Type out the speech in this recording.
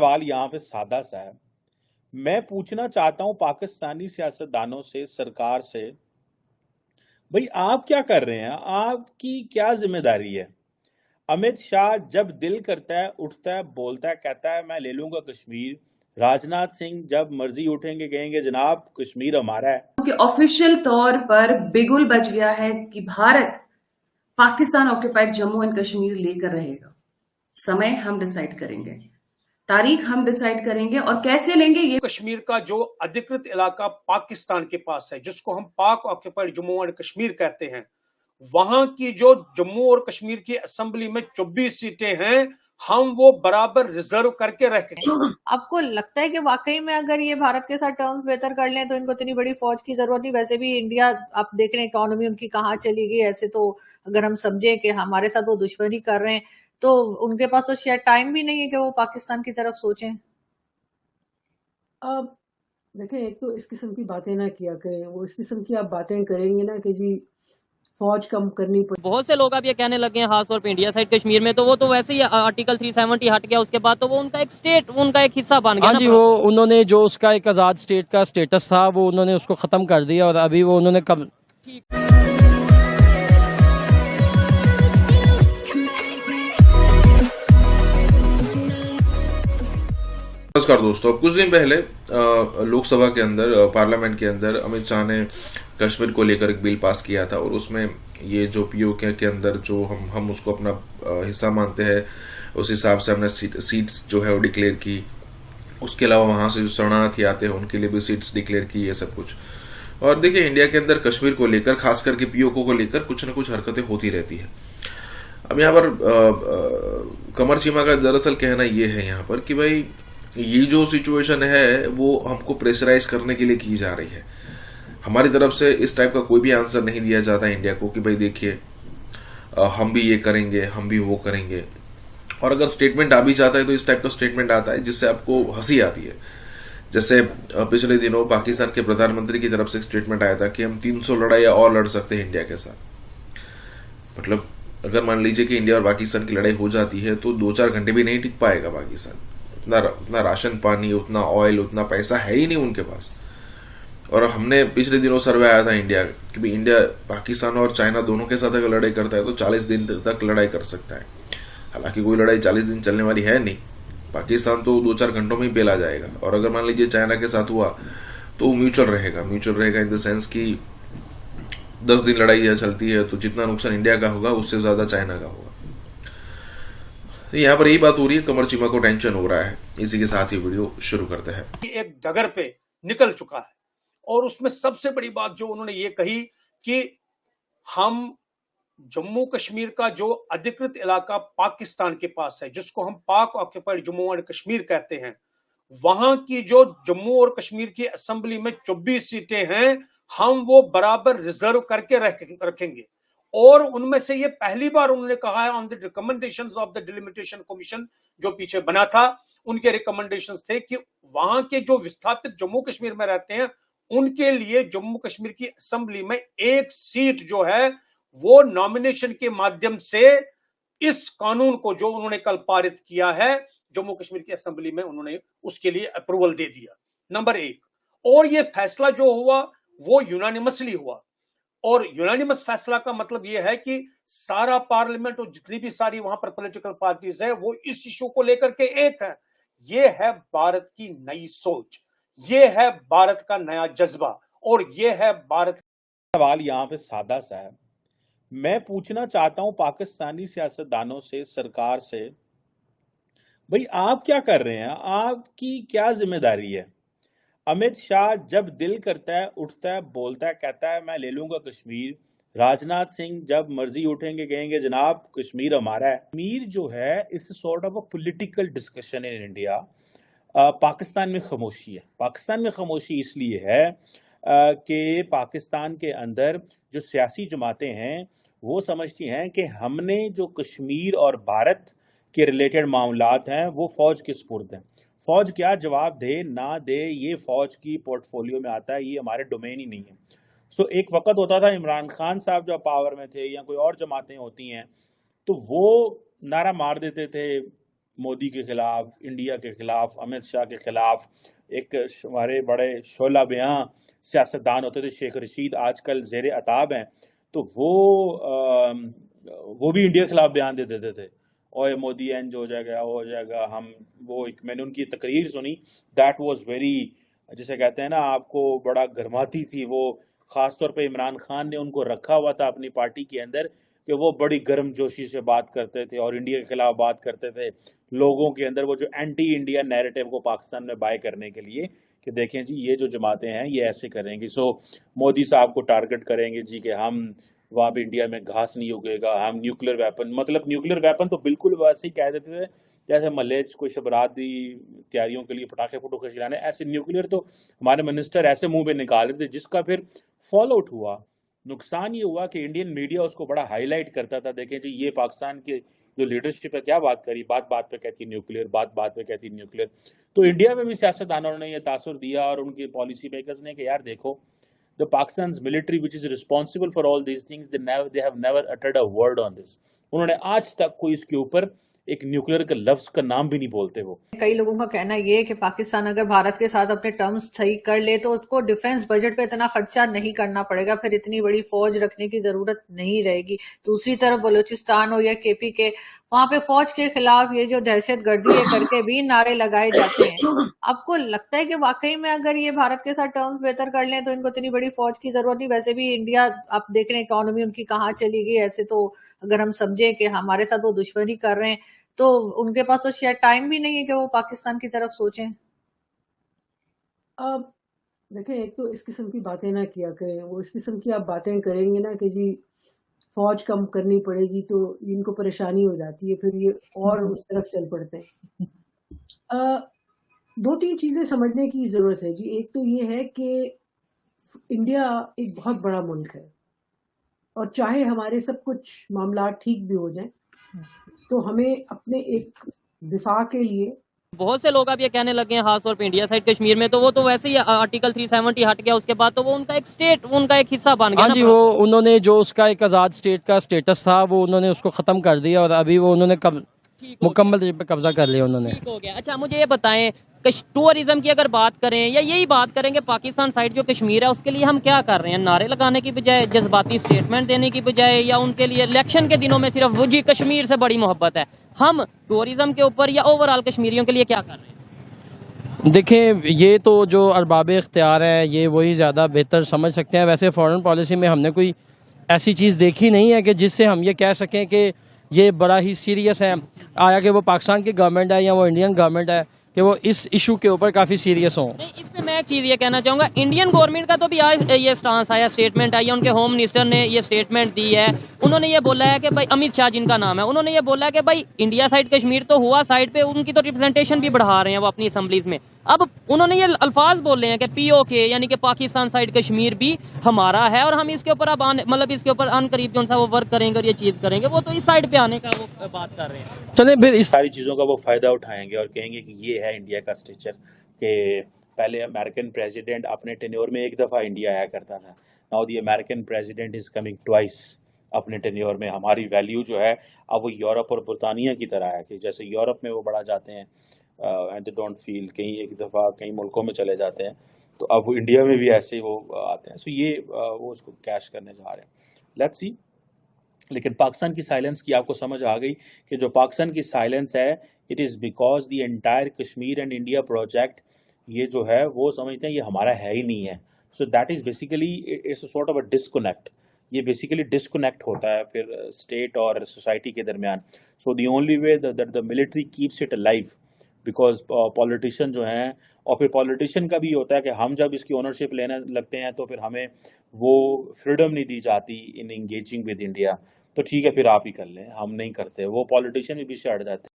सवाल यहाँ पे सादा सा है। मैं पूछना चाहता हूँ पाकिस्तानी सियासतदानों से, सरकार से, भाई आप क्या कर रहे हैं? आपकी क्या जिम्मेदारी है? अमित शाह जब दिल करता है उठता है, बोलता है, कहता है मैं ले लूंगा कश्मीर। राजनाथ सिंह जब मर्जी उठेंगे कहेंगे जनाब कश्मीर हमारा है। क्योंकि ऑफिशियल तौर पर बिगुल बच गया है कि भारत पाकिस्तान ऑक्यूपाइड जम्मू एंड कश्मीर लेकर रहेगा। समय हम डिसाइड करेंगे, तारीख हम डिसाइड करेंगे और कैसे लेंगे ये। कश्मीर का जो अधिकृत इलाका पाकिस्तान के पास है, जिसको हम पाक ऑक्यूपाइड जम्मू एंड कश्मीर कहते हैं, वहां की जो जम्मू और कश्मीर की असेंबली में 24 सीटें हैं, हम वो बराबर रिजर्व करके रखेंगे। आपको लगता है कि वाकई में अगर ये भारत के साथ टर्म्स बेहतर कर लें तो इनको इतनी बड़ी फौज की जरूरत नहीं? वैसे भी इंडिया, आप देख रहे हैं इकोनॉमी उनकी कहाँ चली गई। ऐसे तो अगर हम समझे कि हमारे साथ वो दुश्मनी कर रहे हैं तो उनके पास तो शायद टाइम भी नहीं है कि वो पाकिस्तान की तरफ सोचें। अब देखें, एक तो इस किस्म की बातें ना किया करें। वो इस किस्म की आप बातें करेंगे ना कि जी फौज कम करनी पड़े। बहुत से लोग अब ये कहने लगे हैं, खासतौर पे इंडिया साइड कश्मीर में, तो वो तो वैसे ही आर्टिकल 370 हट गया, उसके बाद तो वो उनका एक स्टेट, उनका एक हिस्सा बन गया। हाँ जी, वो उन्होंने जो उसका एक आज़ाद स्टेट का स्टेटस था वो उन्होंने उसको ख़त्म कर दिया और अभी वो उन्होंने कब नमस्कार दोस्तों, कुछ दिन पहले लोकसभा के अंदर, पार्लियामेंट के अंदर अमित शाह ने कश्मीर को लेकर एक बिल पास किया था और उसमें ये जो पीओके के अंदर जो हम उसको अपना हिस्सा मानते हैं, उस हिसाब से हमने सीट्स जो है वो डिक्लेयर की। उसके अलावा वहाँ से जो शरणार्थी आते हैं उनके लिए भी सीट्स डिक्लेयर की, ये सब कुछ। और देखिए, इंडिया के अंदर कश्मीर को लेकर, खास करके पीओके को लेकर कुछ न कुछ हरकतें होती रहती है। अब यहाँ पर कमर चीमा का दरअसल कहना ये है यहाँ पर कि भाई ये जो सिचुएशन है वो हमको प्रेशराइज करने के लिए की जा रही है। हमारी तरफ से इस टाइप का कोई भी आंसर नहीं दिया जाता इंडिया को कि भाई देखिए हम भी ये करेंगे, हम भी वो करेंगे। और अगर स्टेटमेंट आ भी जाता है तो इस टाइप का स्टेटमेंट आता है जिससे आपको हंसी आती है। जैसे पिछले दिनों पाकिस्तान के प्रधानमंत्री की तरफ से एक स्टेटमेंट आया था कि हम 300 लड़ाइयाँ और लड़ सकते हैं इंडिया के साथ। मतलब अगर मान लीजिए कि इंडिया और पाकिस्तान की लड़ाई हो जाती है तो 2-4 घंटे भी नहीं टिक पाएगा पाकिस्तान। उतना राशन पानी, उतना ऑयल, उतना पैसा है ही नहीं उनके पास। और हमने पिछले दिनों सर्वे आया था इंडिया कि भाई इंडिया पाकिस्तान और चाइना दोनों के साथ अगर लड़ाई करता है तो 40 दिन तक लड़ाई कर सकता है। हालांकि कोई लड़ाई 40 दिन चलने वाली है नहीं, पाकिस्तान तो 2-4 घंटों में ही बेला जाएगा। और अगर मान लीजिए चाइना के साथ हुआ तो म्यूचुअल रहेगा इन द सेंस कि 10 दिन लड़ाई चलती है तो जितना नुकसान इंडिया का होगा उससे ज्यादा चाइना का होगा। यहाँ पर यही बात हो रही है, कमर चीमा को टेंशन हो रहा है। इसी के साथ ही वीडियो शुरू करते हैं। एक डगर पे निकल चुका है और उसमें सबसे बड़ी बात जो उन्होंने ये कही कि हम जम्मू कश्मीर का जो अधिकृत इलाका पाकिस्तान के पास है, जिसको हम पाक ऑक्यूपाइड जम्मू एंड कश्मीर कहते हैं, वहां की जो जम्मू और कश्मीर की असेंबली में 24 सीटें हैं, हम वो बराबर रिजर्व करके रखेंगे। और उनमें से ये पहली बार उन्होंने कहा है on the recommendations of the delimitation commission जो पीछे बना था, उनके रिकमेंडेशंस थे कि वहां के जो विस्थापित जम्मू कश्मीर में रहते हैं उनके लिए जम्मू कश्मीर की असेंबली में एक सीट जो है वो नॉमिनेशन के माध्यम से, इस कानून को जो उन्होंने कल पारित किया है जम्मू कश्मीर की असेंबली में, उन्होंने उसके लिए अप्रूवल दे दिया। नंबर 1। और ये फैसला जो हुआ वो यूनानिमसली हुआ। और यूनानिमस फैसला का मतलब यह है कि सारा पार्लियामेंट और जितनी भी सारी वहां पर पॉलिटिकल पार्टीज है वो इस इशू को लेकर के एक है। ये है भारत की नई सोच, ये है भारत का नया जज्बा और ये है भारत। सवाल यहाँ पे सादा सा है। मैं पूछना चाहता हूँ पाकिस्तानी सियासतदानों से, सरकार से, भाई आप क्या कर रहे हैं? आपकी क्या जिम्मेदारी है? अमित शाह जब दिल करता है उठता है, बोलता है, कहता है मैं ले लूंगा कश्मीर। राजनाथ सिंह जब मर्जी उठेंगे कहेंगे जनाब कश्मीर हमारा है। कश्मीर जो है इस sort of a political discussion in India. Pakistan में खामोशी है। पाकिस्तान में खामोशी इसलिए है कि पाकिस्तान के अंदर जो सियासी जमातें हैं वो समझती हैं कि हमने जो कश्मीर और भारत के रिलेटेड मामलात हैं वो फौज के सुपुर्द हैं। फौज क्या जवाब दे ना दे ये फौज की पोर्टफोलियो में आता है, ये हमारे डोमेन ही नहीं है। सो एक वक्त होता था इमरान खान साहब जब पावर में थे या कोई और जमातें होती हैं तो वो नारा मार देते थे मोदी के खिलाफ, इंडिया के खिलाफ, अमित शाह के खिलाफ एक हमारे बड़े शोला बयां सियासतदान होते थे, शेख रशीद आजकल ज़ेर अताब हैं, तो वो भी इंडिया के खिलाफ बयान दे देते थे, ओए मोदी एंज हो जाएगा, वो हो जाएगा। मैंने उनकी तकरीर सुनी, दैट वाज वेरी, जिसे कहते हैं ना, आपको बड़ा गर्माती थी वो। खास तौर पे इमरान खान ने उनको रखा हुआ था अपनी पार्टी के अंदर कि वो बड़ी गर्मजोशी से बात करते थे और इंडिया के खिलाफ बात करते थे, लोगों के अंदर वो जो एंटी इंडिया नैरेटिव को पाकिस्तान में बाय करने के लिए, कि देखें जी ये जो जमातें हैं ये ऐसे करेंगी। सो मोदी साहब को टारगेट करेंगे जी कि हम वहाँ पे इंडिया में घास नहीं उगेगा, हम न्यूक्लियर वेपन, मतलब न्यूक्लियर वेपन तो बिल्कुल वैसे ही कह देते थे जैसे मलेच कोई शबराती तैयारियों के लिए पटाखे फटूखे चलाने, ऐसे न्यूक्लियर तो हमारे मिनिस्टर ऐसे मुंह में निकाल रहे थे, जिसका फिर फॉलो आउट हुआ। नुकसान ये हुआ कि इंडियन मीडिया उसको बड़ा हाईलाइट करता था, देखें जी ये पाकिस्तान के जो लीडरशिप है क्या बात करी, बात बात पे कहती न्यूक्लियर, बात बात पे कहती न्यूक्लियर। तो इंडिया में भी सियासतदानों ने यह तासुर दिया और उनके पॉलिसी मेकर्स ने कि यार देखो, the Pakistan's military which is responsible for all these things, they have never uttered a word on this. उन्होंने आज तक कोई इसके ऊपर एक न्यूक्लियर के लफ्ज का नाम भी नहीं बोलते। वो कई लोगों का कहना ये है कि पाकिस्तान अगर भारत के साथ अपने टर्म्स सही कर ले तो उसको डिफेंस बजट पे इतना खर्चा नहीं करना पड़ेगा, फिर इतनी बड़ी फौज रखने की जरूरत नहीं रहेगी। दूसरी तरफ बलूचिस्तान हो या केपी के, वहां पे फौज के खिलाफ ये जो दहशतगर्दी है करके भी नारे लगाए जाते हैं। आपको लगता है कि वाकई में अगर ये भारत के साथ टर्म्स बेहतर कर लें तो इनको इतनी बड़ी फौज की जरूरत नहीं? वैसे भी इंडिया, आप देख रहे हैं इकोनॉमी उनकी कहाँ चली गई। ऐसे तो अगर हम समझे कि हमारे साथ वो दुश्मनी कर रहे हैं तो उनके पास तो शायद टाइम भी नहीं है कि वो पाकिस्तान की तरफ सोचें। अब देखें, एक तो इस किस्म की बातें ना किया करें। वो इस किस्म की आप बातें करेंगे ना कि जी फौज कम करनी पड़ेगी तो इनको परेशानी हो जाती है, फिर ये और उस तरफ चल पड़ते हैं। दो तीन चीजें समझने की जरूरत है जी। एक तो ये है कि इंडिया एक बहुत बड़ा मुल्क है और चाहे हमारे सब कुछ मामला ठीक भी हो जाएं तो हमें अपने एक दिफा के लिए, बहुत से लोग अब ये कहने लगे हैं खासतौर पे इंडिया साइड कश्मीर में, तो वो तो वैसे ही आर्टिकल 370 हट गया, उसके बाद तो वो उनका एक स्टेट, उनका एक हिस्सा बन गया। हाँ जी, वो उन्होंने जो उसका एक आज़ाद स्टेट का स्टेटस था वो उन्होंने उसको ख़त्म कर दिया और अभी वो उन्होंने मुकम्मल तरीके पे कब्जा कर लिया उन्होंने। ठीक हो गया। अच्छा मुझे ये बताएं, टूरिज्म की अगर बात करें या यही बात करेंगे पाकिस्तान साइड जो कश्मीर है उसके लिए हम क्या कर रहे हैं? नारे लगाने की बजाय, जज्बाती स्टेटमेंट देने की बजाय, या उनके लिए इलेक्शन के दिनों में सिर्फ वो जी कश्मीर से बड़ी मोहब्बत है, हम टूरिज्म के ऊपर या ओवरऑल कश्मीरियों के लिए क्या कर रहे हैं? देखें, ये तो जो अरबाब इख्तियार है ये वही ज़्यादा बेहतर समझ सकते हैं। वैसे फॉरेन पॉलिसी में हमने कोई ऐसी चीज़ देखी नहीं है कि जिससे हम ये कह सकें कि ये बड़ा ही सीरियस है, आया कि वो पाकिस्तान की गवर्नमेंट है या वो इंडियन गवर्नमेंट है कि वो इस इशू के ऊपर काफ़ी सीरियस हों। नहीं, इस पे मैं एक चीज़ ये कहना चाहूँगा, इंडियन गवर्नमेंट का तो भी आज ये स्टांस आया, स्टेटमेंट आई है, उनके होम मिनिस्टर ने ये स्टेटमेंट दी है। उन्होंने ये बोला है कि भाई, अमित शाह जिनका नाम है, उन्होंने ये बोला है कि भाई इंडिया साइड कश्मीर तो हुआ, साइड पे उनकी तो रिप्रेजेंटेशन भी बढ़ा रहे हैं वो अपनी असम्बलीज में। अब उन्होंने ये अल्फाज बोले हैं कि पीओके यानी कि पाकिस्तान साइड कश्मीर भी हमारा है और हम इसके ऊपर अब मतलब इसके ऊपर अनकरीब जो सा वो वर्क करेंगे और ये चीज़ करेंगे। वो तो इस साइड पे आने का वो बात कर रहे हैं। चले फिर इस सारी चीज़ों का वो फ़ायदा उठाएंगे और कहेंगे कि ये है इंडिया का स्ट्रक्चर, कि पहले अमेरिकन प्रेसिडेंट अपने टेन्योर में एक दफ़ा इंडिया आया करता था, now the American president is coming twice अपने टेन्योर में। हमारी वैल्यू जो है अब वो यूरोप और बरतानिया की तरह है कि जैसे यूरोप में वो बड़ा जाते हैं एंड दे डोंट फील, कहीं एक दफ़ा कई मुल्कों में चले जाते हैं, तो अब वो इंडिया में भी ऐसे ही वो आते हैं। सो ये वो उसको कैश करने जा रहे हैं, लेट्स सी। लेकिन पाकिस्तान की साइलेंस की आपको समझ आ गई कि जो पाकिस्तान की साइलेंस है, it is because the entire Kashmir and India project ये जो है वो समझते हैं ये हमारा है ही नहीं है। So that is basically it's a sort of a disconnect. ये बेसिकली डिस्कनेक्ट होता है फिर स्टेट और सोसाइटी के दरमियान। So the only way that the military keeps it alive, because politician जो हैं, और फिर पॉलिटिशियन का भी होता है कि हम जब इसकी ओनरशिप लेने लगते हैं तो फिर हमें वो फ्रीडम नहीं दी जाती इन इंगेजिंग विद इंडिया, तो ठीक है फिर आप ही कर लें, हम नहीं करते, वो पॉलिटिशियन भी पीछे हट जाते हैं।